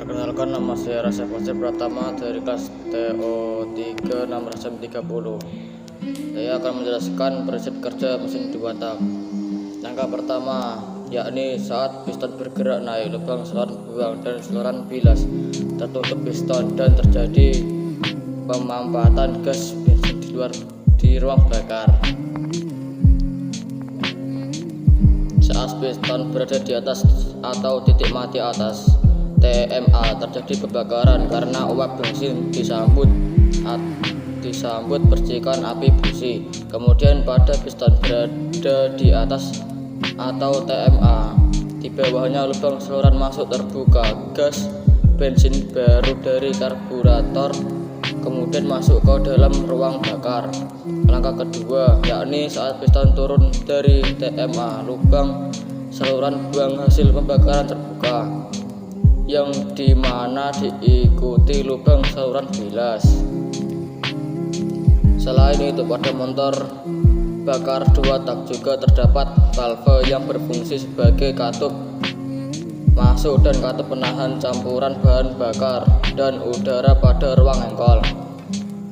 Perkenalkan, nama saya Rasef Pratama dari kelas TO3 630. Saya akan menjelaskan prinsip kerja mesin 2 tak. Langkah pertama yakni saat piston bergerak naik, lubang saluran buang dan saluran bilas tertutup piston dan terjadi pemanfaatan gas bensin di ruang bakar. Saat piston berada di atas atau titik mati atas TMA, terjadi pembakaran karena uap bensin disambut percikan api busi. Kemudian pada piston berada di atas atau TMA, di bawahnya lubang saluran masuk terbuka, gas bensin baru dari karburator kemudian masuk ke dalam ruang bakar. Langkah kedua yakni saat piston turun dari TMA, lubang saluran buang hasil pembakaran terbuka, yang dimana diikuti lubang saluran bilas. Selain itu, pada motor bakar 2 tak juga terdapat valve yang berfungsi sebagai katup masuk dan katup penahan campuran bahan bakar dan udara pada ruang engkol.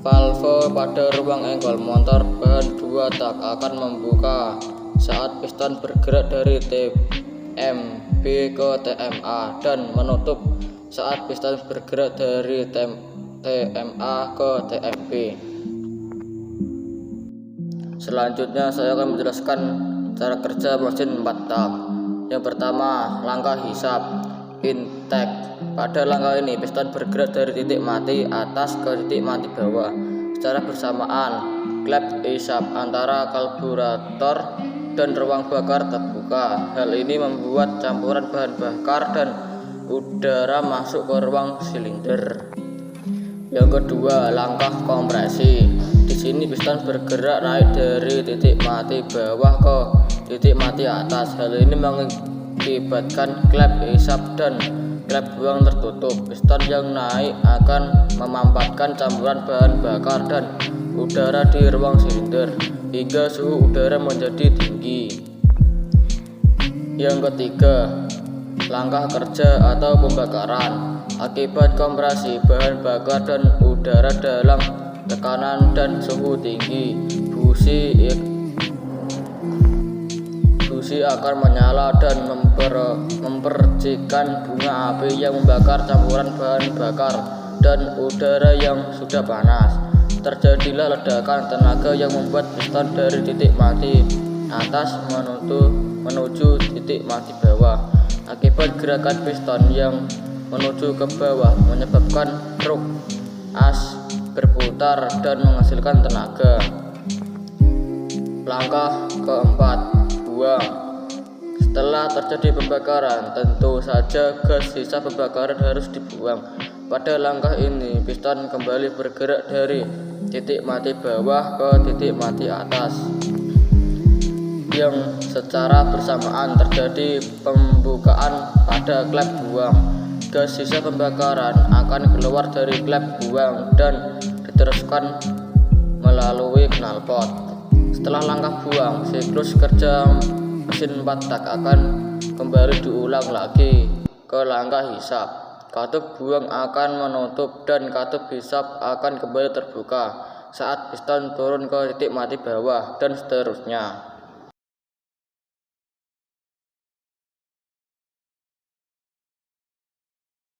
Valve pada ruang engkol motor bahan 2 tak akan membuka saat piston bergerak dari TMB ke TMA dan menutup saat piston bergerak dari TMA ke TMB. Selanjutnya saya akan menjelaskan cara kerja mesin 4 tak. Yang pertama, langkah hisap intake. Pada langkah ini piston bergerak dari titik mati atas ke titik mati bawah secara bersamaan. Klep hisap antara karburator dan ruang bakar terbuka. Hal ini membuat campuran bahan bakar dan udara masuk ke ruang silinder. Yang kedua, langkah kompresi. Di sini piston bergerak naik dari titik mati bawah ke titik mati atas. Hal ini mengakibatkan klep hisap dan klep buang tertutup. Piston yang naik akan memanfaatkan campuran bahan bakar dan udara di ruang silinder hingga suhu udara menjadi tinggi. Yang ketiga, langkah kerja atau pembakaran. Akibat kompresi bahan bakar dan udara dalam tekanan dan suhu tinggi, busi akan menyala dan mempercikan bunga api yang membakar campuran bahan bakar dan udara yang sudah panas. Terjadilah ledakan tenaga yang membuat piston dari titik mati atas menuju titik mati bawah. Akibat gerakan piston yang menuju ke bawah menyebabkan truk as berputar dan menghasilkan tenaga. Langkah keempat, buang. Setelah terjadi pembakaran, tentu saja gas sisa pembakaran harus dibuang. Pada langkah ini, piston kembali bergerak dari titik mati bawah ke titik mati atas, yang secara bersamaan terjadi pembukaan pada klep buang. Gas sisa pembakaran akan keluar dari klep buang dan diteruskan melalui knalpot. Setelah langkah buang, siklus kerja mesin 4 tak akan kembali diulang lagi ke langkah hisap. Katup buang akan menutup dan katup hisap akan kembali terbuka saat piston turun ke titik mati bawah dan seterusnya.